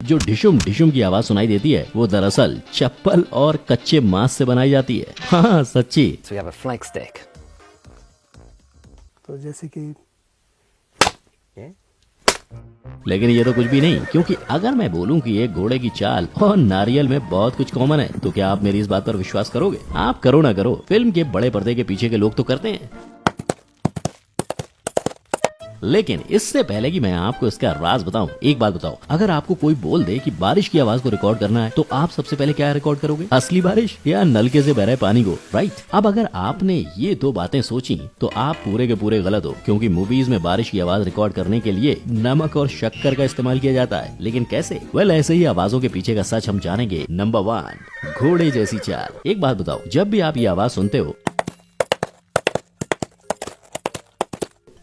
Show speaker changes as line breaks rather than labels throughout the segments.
जो ढिशुम ढिशुम की आवाज सुनाई देती है वो दरअसल चप्पल और कच्चे मांस से बनाई जाती है। हाँ सच्ची।
So we have a flank steak.
तो जैसे कि
लेकिन ये तो कुछ भी नहीं, क्योंकि अगर मैं बोलूं कि एक घोड़े की चाल और नारियल में बहुत कुछ कॉमन है तो क्या आप मेरी इस बात पर विश्वास करोगे? आप करो ना करो, फिल्म के बड़े पर्दे के पीछे के लोग तो करते हैं। लेकिन इससे पहले कि मैं आपको इसका राज बताऊं, एक बात बताओ, अगर आपको कोई बोल दे कि बारिश की आवाज को रिकॉर्ड करना है तो आप सबसे पहले क्या रिकॉर्ड करोगे? असली बारिश या नलके से बह रहे पानी को? राइट। अब अगर आपने ये दो बातें सोची तो आप पूरे के पूरे गलत हो, क्योंकि मूवीज में बारिश की आवाज रिकॉर्ड करने के लिए नमक और शक्कर का इस्तेमाल किया जाता है। लेकिन कैसे? वेल, ऐसे ही आवाजों के पीछे का सच हम जानेंगे। नंबर 1, घोड़े जैसी चाल। एक बात बताओ, जब भी आप ये आवाज सुनते हो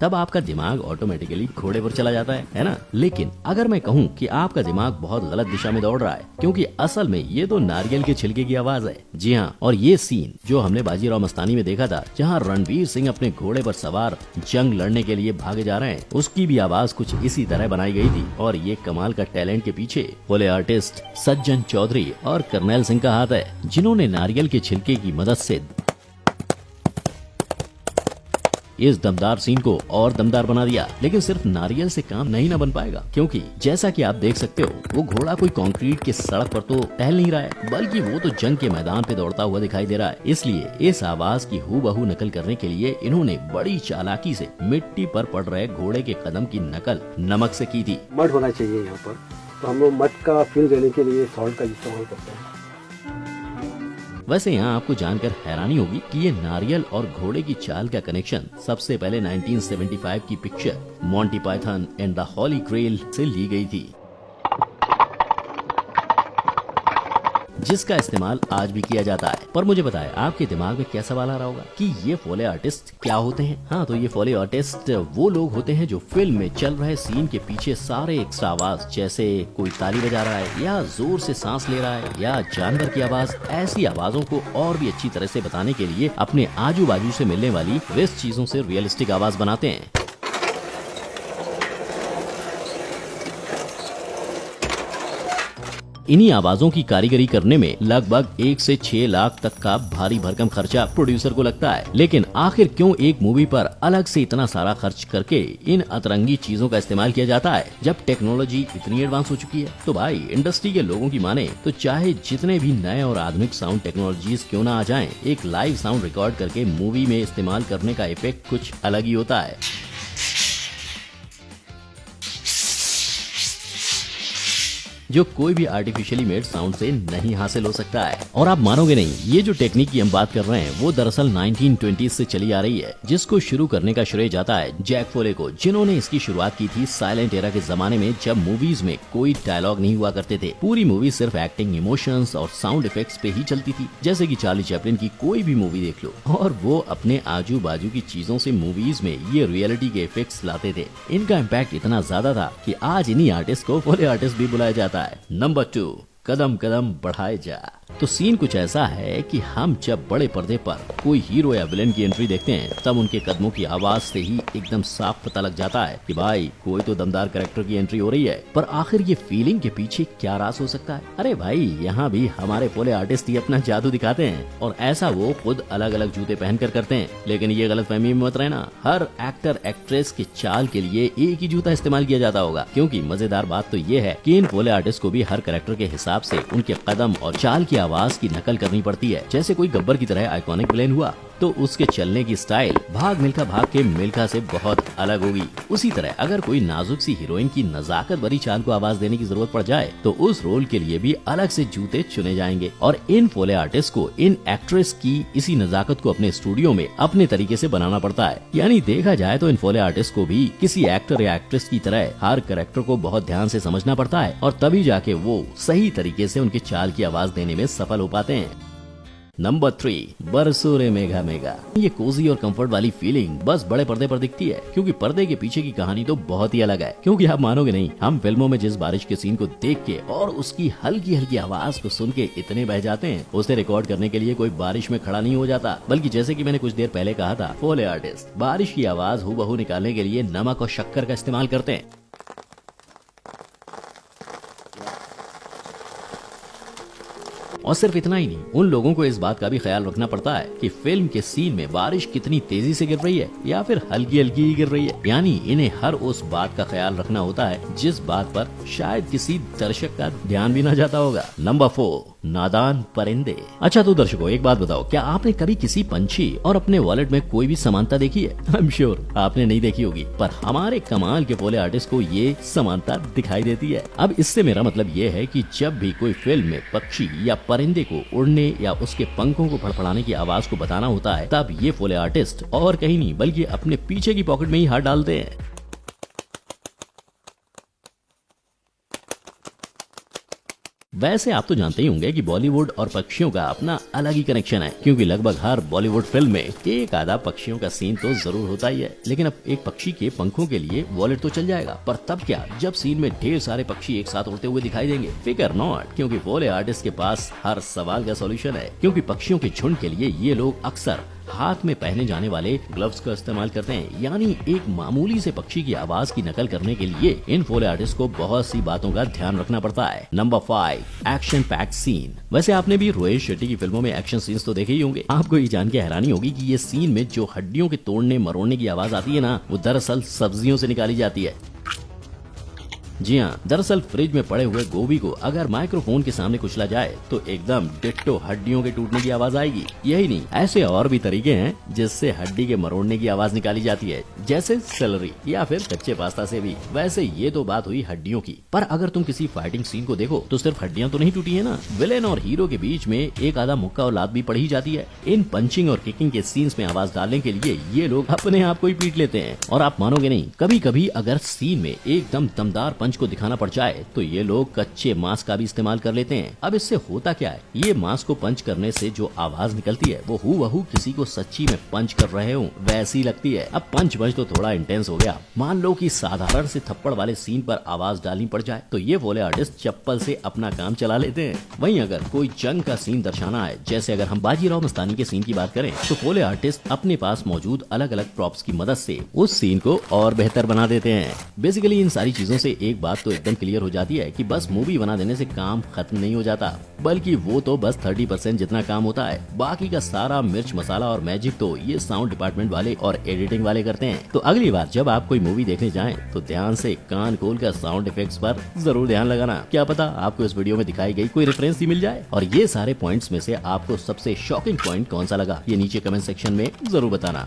तब आपका दिमाग ऑटोमेटिकली घोड़े पर चला जाता है ना? लेकिन अगर मैं कहूँ कि आपका दिमाग बहुत गलत दिशा में दौड़ रहा है, क्योंकि असल में ये तो नारियल के छिलके की आवाज है। जी हाँ, और ये सीन जो हमने बाजीराव मस्तानी में देखा था, जहाँ रणवीर सिंह अपने घोड़े पर सवार जंग लड़ने के लिए भागे जा रहे हैं, उसकी भी आवाज कुछ इसी तरह बनाई गई थी। और ये कमाल का टैलेंट के पीछे बोले आर्टिस्ट सज्जन चौधरी और करनैल सिंह का हाथ है, जिन्होंने नारियल के छिलके की मदद से इस दमदार सीन को और दमदार बना दिया। लेकिन सिर्फ नारियल से काम नहीं ना बन पाएगा, क्योंकि जैसा कि आप देख सकते हो, वो घोड़ा कोई कंक्रीट के सड़क पर तो टहल नहीं रहा है, बल्कि वो तो जंग के मैदान पे दौड़ता हुआ दिखाई दे रहा है। इसलिए इस आवाज की हूबहू नकल करने के लिए इन्होंने बड़ी चालाकी से मिट्टी पर पड़ रहे घोड़े के कदम की नकल नमक से की थी।
मड होना चाहिए यहाँ पर, तो हम लोग मड का फील देने के लिए सॉल्ट का इस्तेमाल करते हैं।
वैसे यहाँ आपको जानकर हैरानी होगी कि ये नारियल और घोड़े की चाल का कनेक्शन सबसे पहले 1975 की picture Monty Python and the Holy Grail से ली गई थी, जिसका इस्तेमाल आज भी किया जाता है। पर मुझे बताएं, आपके दिमाग में क्या सवाल आ रहा होगा कि ये फोले आर्टिस्ट क्या होते हैं? हाँ, तो ये फोले आर्टिस्ट वो लोग होते हैं जो फिल्म में चल रहे सीन के पीछे सारे एक्स्ट्रा आवाज, जैसे कोई ताली बजा रहा है या जोर से सांस ले रहा है या जानवर की आवाज, ऐसी आवाजों को और भी अच्छी तरह से बताने के लिए अपने आजू बाजू से मिलने वाली वेस्ट चीजों से रियलिस्टिक आवाज बनाते हैं। इन्हीं आवाजों की कारीगरी करने में लगभग 1 से 6 लाख तक का भारी भरकम खर्चा प्रोड्यूसर को लगता है। लेकिन आखिर क्यों एक मूवी पर अलग से इतना सारा खर्च करके इन अतरंगी चीजों का इस्तेमाल किया जाता है, जब टेक्नोलॉजी इतनी एडवांस हो चुकी है? तो भाई, इंडस्ट्री के लोगों की माने तो चाहे जितने भी नए और आधुनिक साउंड टेक्नोलॉजीज क्यों ना आ जाएं, एक लाइव साउंड रिकॉर्ड करके मूवी में इस्तेमाल करने का इफेक्ट कुछ अलग ही होता है। जो कोई भी आर्टिफिशियली मेड साउंड से नहीं हासिल हो सकता है। और आप मानोगे नहीं, ये जो टेक्निक की हम बात कर रहे हैं वो दरअसल 1920 से चली आ रही है, जिसको शुरू करने का श्रेय जाता है जैक फोले को, जिन्होंने इसकी शुरुआत की थी साइलेंट एरा के जमाने में, जब मूवीज में कोई डायलॉग नहीं हुआ करते थे। पूरी मूवी सिर्फ एक्टिंग, इमोशंस और साउंड इफेक्ट्स पे ही चलती थी। जैसे कि चार्ली चैपलिन की कोई भी मूवी देख लो, और वो अपने आजू बाजू की चीजों से मूवीज में ये रियलिटी के इफेक्ट्स लाते थे। इनका इम्पैक्ट इतना ज्यादा था कि आज इन्हीं आर्टिस्ट को फोले आर्टिस्ट भी बुलाया जाता है। नंबर 2, कदम कदम बढ़ाए जा। तो सीन कुछ ऐसा है कि हम जब बड़े पर्दे पर कोई हीरो या विलेन की एंट्री देखते हैं, तब उनके कदमों की आवाज से ही एकदम साफ पता लग जाता है कि भाई कोई तो दमदार कैरेक्टर की एंट्री हो रही है। पर आखिर ये फीलिंग के पीछे क्या राज हो सकता है? अरे भाई, यहाँ भी हमारे फोले आर्टिस्ट ही अपना जादू दिखाते हैं, और ऐसा वो खुद अलग अलग जूते पहनकर करते हैं। लेकिन ये गलतफहमी में मत रहना, हर एक्टर एक्ट्रेस की चाल के लिए एक ही जूता इस्तेमाल किया जाता होगा, क्योंकि मजेदार बात तो ये है कि इन फोले आर्टिस्ट को भी हर कैरेक्टर के हिसाब से उनके कदम और चाल की आवाज की नकल करनी पड़ती है। जैसे कोई गब्बर की तरह आइकॉनिक विलेन हुआ तो उसके चलने की स्टाइल भाग मिल्खा भाग के मिल्खा से बहुत अलग होगी। उसी तरह अगर कोई नाजुक सी हीरोइन की नजाकत भरी चाल को आवाज देने की जरूरत पड़ जाए तो उस रोल के लिए भी अलग से जूते चुने जाएंगे। और इन फोले आर्टिस्ट को इन एक्ट्रेस की इसी नजाकत को अपने स्टूडियो में अपने तरीके से बनाना पड़ता है। यानी देखा जाए तो इन फोले आर्टिस्ट को भी किसी एक्टर या एक्ट्रेस की तरह हर कैरेक्टर को बहुत ध्यान से समझना पड़ता है, और तभी जाके वो सही तरीके से उनकी चाल की आवाज देने में सफल हो पाते हैं। नंबर 3, बरसों रे मेघा मेघा। ये कोजी और कंफर्ट वाली फीलिंग बस बड़े पर्दे पर दिखती है, क्योंकि पर्दे के पीछे की कहानी तो बहुत ही अलग है। क्योंकि आप मानोगे नहीं, हम फिल्मों में जिस बारिश के सीन को देख के और उसकी हल्की हल्की आवाज को सुन के इतने बह जाते हैं, उसे रिकॉर्ड करने के लिए कोई बारिश में खड़ा नहीं हो जाता, बल्कि जैसे कि मैंने कुछ देर पहले कहा था, फोले आर्टिस्ट बारिश की आवाज हूबहू निकालने के लिए नमक और शक्कर का इस्तेमाल करते हैं। और सिर्फ इतना ही नहीं, उन लोगों को इस बात का भी ख्याल रखना पड़ता है कि फिल्म के सीन में बारिश कितनी तेजी से गिर रही है या फिर हल्की हल्की ही गिर रही है। यानी इन्हें हर उस बात का ख्याल रखना होता है जिस बात पर शायद किसी दर्शक का ध्यान भी न जाता होगा। नंबर 4, नादान परिंदे। अच्छा तो दर्शकों, एक बात बताओ, क्या आपने कभी किसी पंछी और अपने वॉलेट में कोई भी समानता देखी है? आई एम श्योर आपने नहीं देखी होगी, पर हमारे कमाल के पोले आर्टिस्ट को ये समानता दिखाई देती है। अब इससे मेरा मतलब ये है कि जब भी कोई फिल्म में पक्षी या परिंदे को उड़ने या उसके पंखों को फड़फड़ाने की आवाज को बताना होता है, तब ये पोले आर्टिस्ट और कहीं नहीं बल्कि अपने पीछे की पॉकेट में ही हाथ डालते हैं। वैसे आप तो जानते ही होंगे कि बॉलीवुड और पक्षियों का अपना अलग ही कनेक्शन है, क्योंकि लगभग हर बॉलीवुड फिल्म में एक आधा पक्षियों का सीन तो जरूर होता ही है। लेकिन अब एक पक्षी के पंखों के लिए वॉलेट तो चल जाएगा, पर तब क्या जब सीन में ढेर सारे पक्षी एक साथ उड़ते हुए दिखाई देंगे? फिकर नॉट, क्योंकि पोले आर्टिस्ट के पास हर सवाल का सॉल्यूशन है। क्योंकि पक्षियों के झुंड के लिए ये लोग अक्सर हाथ में पहने जाने वाले ग्लव्स का इस्तेमाल करते हैं। यानी एक मामूली से पक्षी की आवाज की नकल करने के लिए इन पोले आर्टिस्ट को बहुत सी बातों का ध्यान रखना पड़ता है। Number 5, action packed scene. वैसे आपने भी रोहित शेट्टी की फिल्मों में एक्शन सीन्स तो देखे ही होंगे। आपको ये जान के हैरानी होगी कि ये सीन में जो हड्डियों के तोड़ने मरोड़ने की आवाज आती है ना, वो दरअसल सब्जियों से निकाली जाती है। जी हाँ, दरअसल फ्रिज में पड़े हुए गोभी को अगर माइक्रोफोन के सामने कुचला जाए तो एकदम डिट्टो हड्डियों के टूटने की आवाज आएगी। यही नहीं, ऐसे और भी तरीके हैं जिससे हड्डी के मरोड़ने की आवाज निकाली जाती है, जैसे सेलरी या फिर कच्चे पास्ता से भी। वैसे ये तो बात हुई हड्डियों की, पर अगर तुम किसी फाइटिंग सीन को देखो तो सिर्फ हड्डियां तो नहीं टूटी है ना, विलेन और हीरो के बीच में एक आधा मुक्का और लात भी पड़ ही जाती है। इन पंचिंग और किकिंग के सीन्स में आवाज डालने के लिए ये लोग अपने आप को ही पीट लेते हैं। और आप मानोगे नहीं, कभी कभी अगर सीन में एकदम दमदार पंच को दिखाना पड़ जाए तो ये लोग कच्चे मांस का भी इस्तेमाल कर लेते हैं। अब इससे होता क्या है, ये मांस को पंच करने से जो आवाज निकलती है वो हूबहू किसी को सच्ची में पंच कर रहे हो वैसी लगती है। अब पंच तो थोड़ा इंटेंस हो गया। मान लो कि साधारण से थप्पड़ वाले सीन पर आवाज डालनी पड़ जाए तो ये पोले आर्टिस्ट चप्पल से अपना काम चला लेते हैं। वहीं अगर कोई जंग का सीन दर्शाना है, जैसे अगर हम बाजीराव मस्तानी के सीन की बात करें, तो पोले आर्टिस्ट अपने पास मौजूद अलग अलग प्रॉप्स की मदद से उस सीन को और बेहतर बना देते हैं। बेसिकली इन सारी चीजों से एक बात तो एकदम क्लियर हो जाती है कि बस मूवी बना देने से काम खत्म नहीं हो जाता, बल्कि वो तो बस 30% जितना काम होता है। बाकी का सारा मिर्च मसाला और मैजिक तो ये साउंड डिपार्टमेंट वाले और एडिटिंग वाले करते हैं। तो अगली बार जब आप कोई मूवी देखने जाएं तो ध्यान से कान खोल कर साउंड इफेक्ट्स पर जरूर ध्यान लगाना। क्या पता आपको इस वीडियो में दिखाई गई कोई रेफरेंस ही मिल जाए। और ये सारे पॉइंट्स में से आपको सबसे शॉकिंग पॉइंट कौन सा लगा, ये नीचे कमेंट सेक्शन में जरूर बताना।